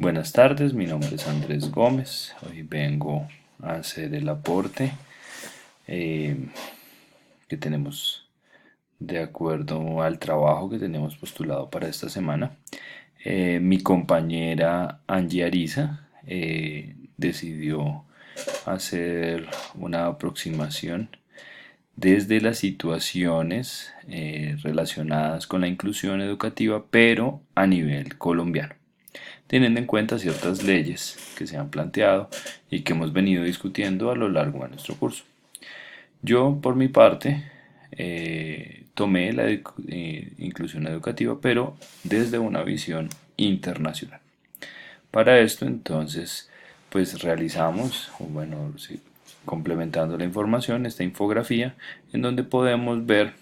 Buenas tardes, mi nombre es Andrés Gómez. Hoy vengo a hacer el aporte eh, que tenemos de acuerdo al trabajo que tenemos postulado para esta semana. Mi compañera Angie Ariza decidió hacer una aproximación desde las situaciones relacionadas con la inclusión educativa, pero a nivel colombiano, teniendo en cuenta ciertas leyes que se han planteado y que hemos venido discutiendo a lo largo de nuestro curso. Yo, por mi parte, tomé la inclusión educativa, pero desde una visión internacional. Para esto, entonces, pues realizamos, o bueno, sí, complementando la información, esta infografía en donde podemos ver,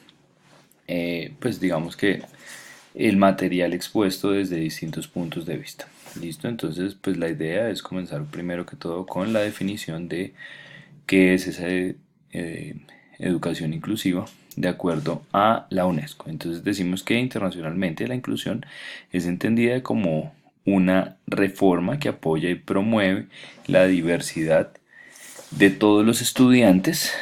pues digamos que el material expuesto desde distintos puntos de vista. ¿Listo? Entonces, pues la idea es comenzar primero que todo con la definición de qué es esa educación inclusiva de acuerdo a la UNESCO. Entonces decimos que internacionalmente la inclusión es entendida como una reforma que apoya y promueve la diversidad de todos los estudiantes.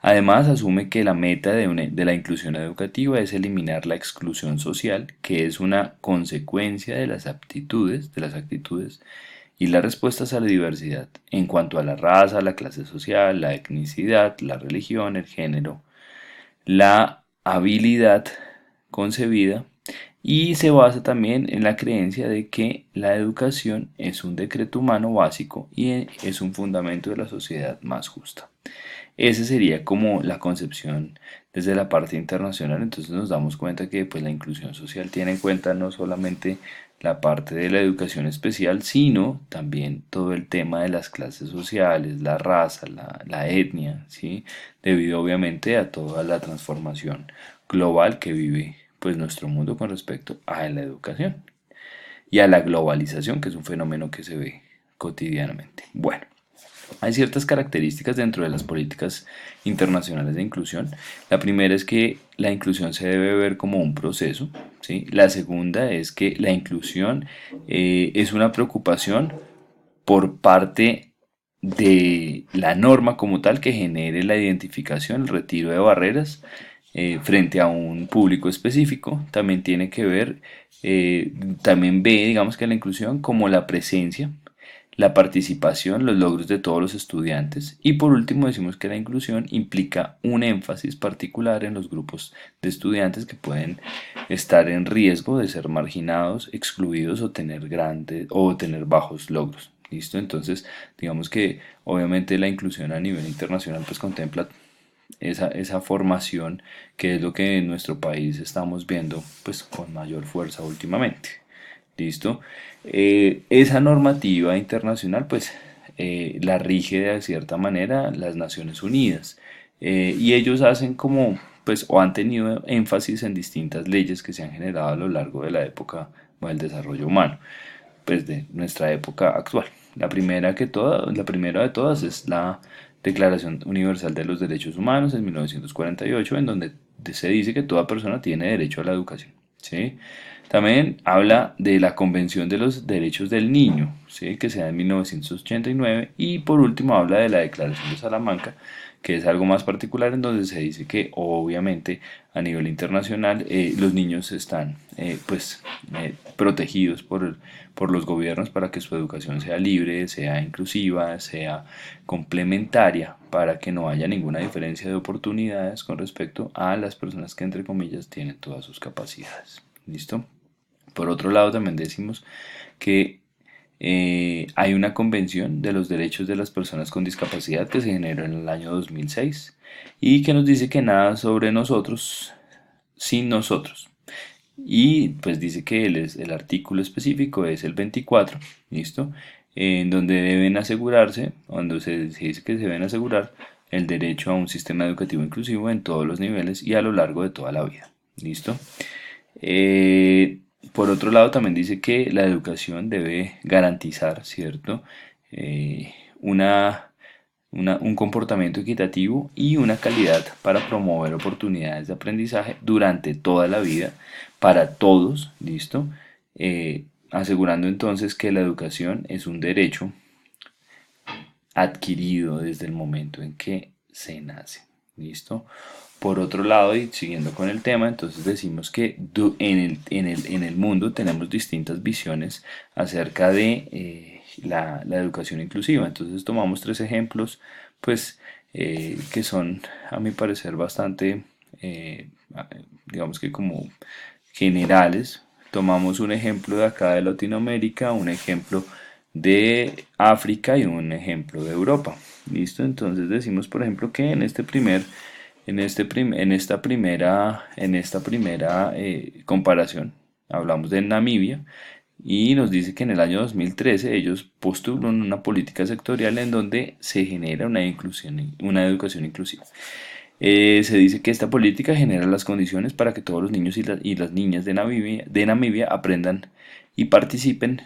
Además, asume que la meta de la inclusión educativa es eliminar la exclusión social, que es una consecuencia de las actitudes y las respuestas a la diversidad en cuanto a la raza, la clase social, la etnicidad, la religión, el género, la habilidad concebida, y se basa también en la creencia de que la educación es un decreto humano básico y es un fundamento de la sociedad más justa. Esa sería como la concepción desde la parte internacional. Entonces nos damos cuenta que pues la inclusión social tiene en cuenta no solamente la parte de la educación especial, sino también todo el tema de las clases sociales, la raza, la etnia, ¿sí? Debido obviamente a toda la transformación global que vive pues nuestro mundo con respecto a la educación y a la globalización, que es un fenómeno que se ve cotidianamente. Bueno, hay ciertas características dentro de las políticas internacionales de inclusión. La primera es que la inclusión se debe ver como un proceso, ¿sí? La segunda es que la inclusión es una preocupación por parte de la norma como tal que genere la identificación, el retiro de barreras frente a un público específico. También tiene que ver, también ve, digamos que la inclusión como la presencia, la participación, los logros de todos los estudiantes. Y por último decimos que la inclusión implica un énfasis particular en los grupos de estudiantes que pueden estar en riesgo de ser marginados, excluidos o tener grandes o tener bajos logros. ¿Listo? Entonces, digamos que obviamente la inclusión a nivel internacional pues contempla esa formación, que es lo que en nuestro país estamos viendo pues con mayor fuerza últimamente. ¿Listo? Esa normativa internacional pues la rige de cierta manera las Naciones Unidas, y ellos hacen como pues o han tenido énfasis en distintas leyes que se han generado a lo largo de la época del desarrollo humano, pues de nuestra época actual. La primera de todas es la Declaración Universal de los Derechos Humanos en 1948, en donde se dice que toda persona tiene derecho a la educación, ¿sí? También habla de la Convención de los Derechos del Niño, ¿sí? Que se da en 1989, y por último habla de la Declaración de Salamanca, que es algo más particular, en donde se dice que obviamente a nivel internacional los niños están protegidos por los gobiernos para que su educación sea libre, sea inclusiva, sea complementaria, para que no haya ninguna diferencia de oportunidades con respecto a las personas que entre comillas tienen todas sus capacidades. ¿Listo? Por otro lado, también decimos que hay una convención de los derechos de las personas con discapacidad que se generó en el año 2006 y que nos dice que nada sobre nosotros sin nosotros. Y pues dice que el artículo específico es el 24, ¿listo? En donde deben asegurarse, cuando se dice que se deben asegurar el derecho a un sistema educativo inclusivo en todos los niveles y a lo largo de toda la vida, ¿listo? Eh, por otro lado, también dice que la educación debe garantizar, ¿cierto? Eh, una, un comportamiento equitativo y una calidad para promover oportunidades de aprendizaje durante toda la vida para todos, ¿listo? asegurando entonces que la educación es un derecho adquirido desde el momento en que se nace. ¿Listo? Por otro lado, y siguiendo con el tema, entonces decimos que en el mundo tenemos distintas visiones acerca de la educación inclusiva. Entonces tomamos tres ejemplos, pues, que son, a mi parecer, bastante, digamos que como generales. Tomamos un ejemplo de acá de Latinoamérica, un ejemplo de África y un ejemplo de Europa. ¿Listo? Entonces decimos, por ejemplo, que en esta primera comparación hablamos de Namibia y nos dice que en el año 2013 ellos postulan una política sectorial en donde se genera una educación inclusiva. Se dice que esta política genera las condiciones para que todos los niños y las niñas de Namibia aprendan y participen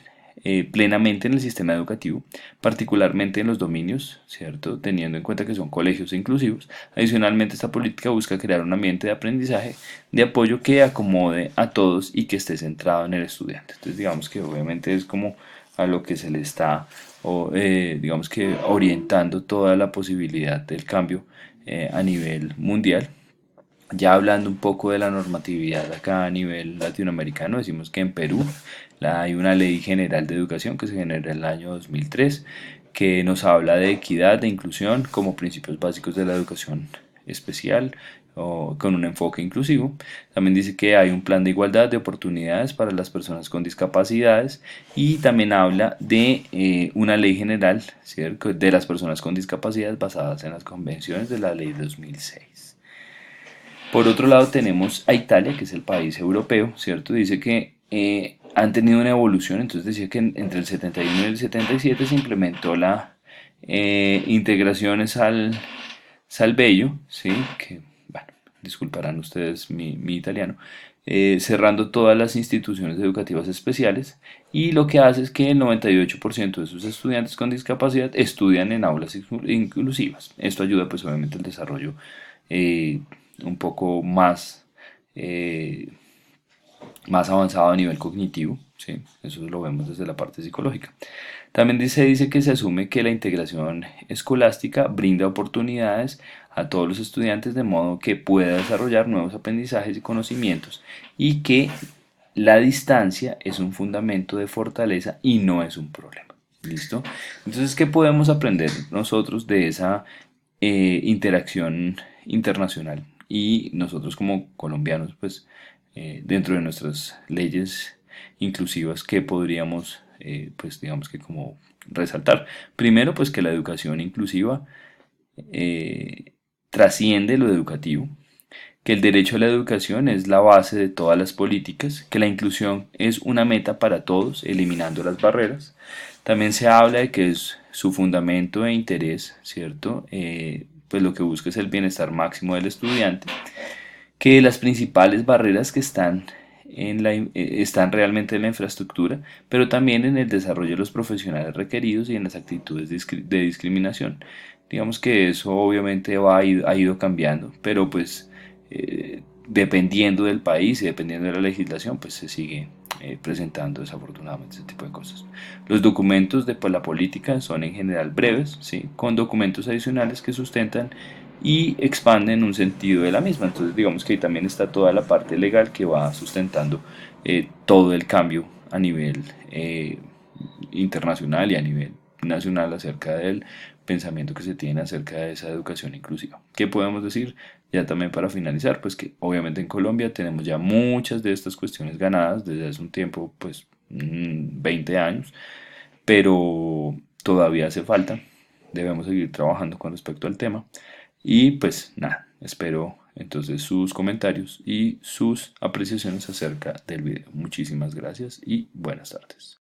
plenamente en el sistema educativo, particularmente en los dominios, ¿cierto? Teniendo en cuenta que son colegios inclusivos. Adicionalmente, esta política busca crear un ambiente de aprendizaje, de apoyo que acomode a todos y que esté centrado en el estudiante. Entonces, digamos que obviamente es como a lo que se le está, digamos que orientando toda la posibilidad del cambio a nivel mundial. Ya hablando un poco de la normatividad acá a nivel latinoamericano, decimos que en Perú hay una ley general de educación que se generó en el año 2003 que nos habla de equidad, de inclusión como principios básicos de la educación especial o con un enfoque inclusivo. También dice que hay un plan de igualdad de oportunidades para las personas con discapacidades y también habla de una ley general, ¿cierto?, de las personas con discapacidad basadas en las convenciones de la ley 2006. Por otro lado tenemos a Italia, que es el país europeo, ¿cierto? Dice que han tenido una evolución, entonces decía que entre el 71 y el 77 se implementó la integraciones al Salvello, ¿sí? Que, bueno, disculparán ustedes mi italiano, cerrando todas las instituciones educativas especiales y lo que hace es que el 98% de sus estudiantes con discapacidad estudian en aulas inclusivas. Esto ayuda pues obviamente al desarrollo eh, un poco eh, más avanzado a nivel cognitivo, ¿sí? Eso lo vemos desde la parte psicológica. También dice que se asume que la integración escolástica brinda oportunidades a todos los estudiantes de modo que pueda desarrollar nuevos aprendizajes y conocimientos y que la distancia es un fundamento de fortaleza y no es un problema. ¿Listo? Entonces, ¿qué podemos aprender nosotros de esa interacción internacional? Y nosotros como colombianos, pues dentro de nuestras leyes inclusivas, ¿qué podríamos, pues digamos que como resaltar? Primero, pues que la educación inclusiva trasciende lo educativo, que el derecho a la educación es la base de todas las políticas, que la inclusión es una meta para todos, eliminando las barreras. También se habla de que es su fundamento e interés, ¿cierto? Pues lo que busca es el bienestar máximo del estudiante, que las principales barreras que están realmente en la infraestructura, pero también en el desarrollo de los profesionales requeridos y en las actitudes de discriminación. Digamos que eso obviamente ha ido cambiando, pero pues dependiendo del país y dependiendo de la legislación, pues se sigue presentando desafortunadamente ese tipo de cosas. Los documentos de pues, la política son en general breves, ¿sí?, con documentos adicionales que sustentan y expanden un sentido de la misma. Entonces digamos que ahí también está toda la parte legal que va sustentando todo el cambio a nivel internacional y a nivel nacional acerca del pensamiento que se tiene acerca de esa educación inclusiva. ¿Qué podemos decir? Ya también para finalizar, pues que obviamente en Colombia tenemos ya muchas de estas cuestiones ganadas desde hace un tiempo, pues 20 años, pero todavía hace falta. Debemos seguir trabajando con respecto al tema. Y pues nada, espero entonces sus comentarios y sus apreciaciones acerca del video. Muchísimas gracias y buenas tardes.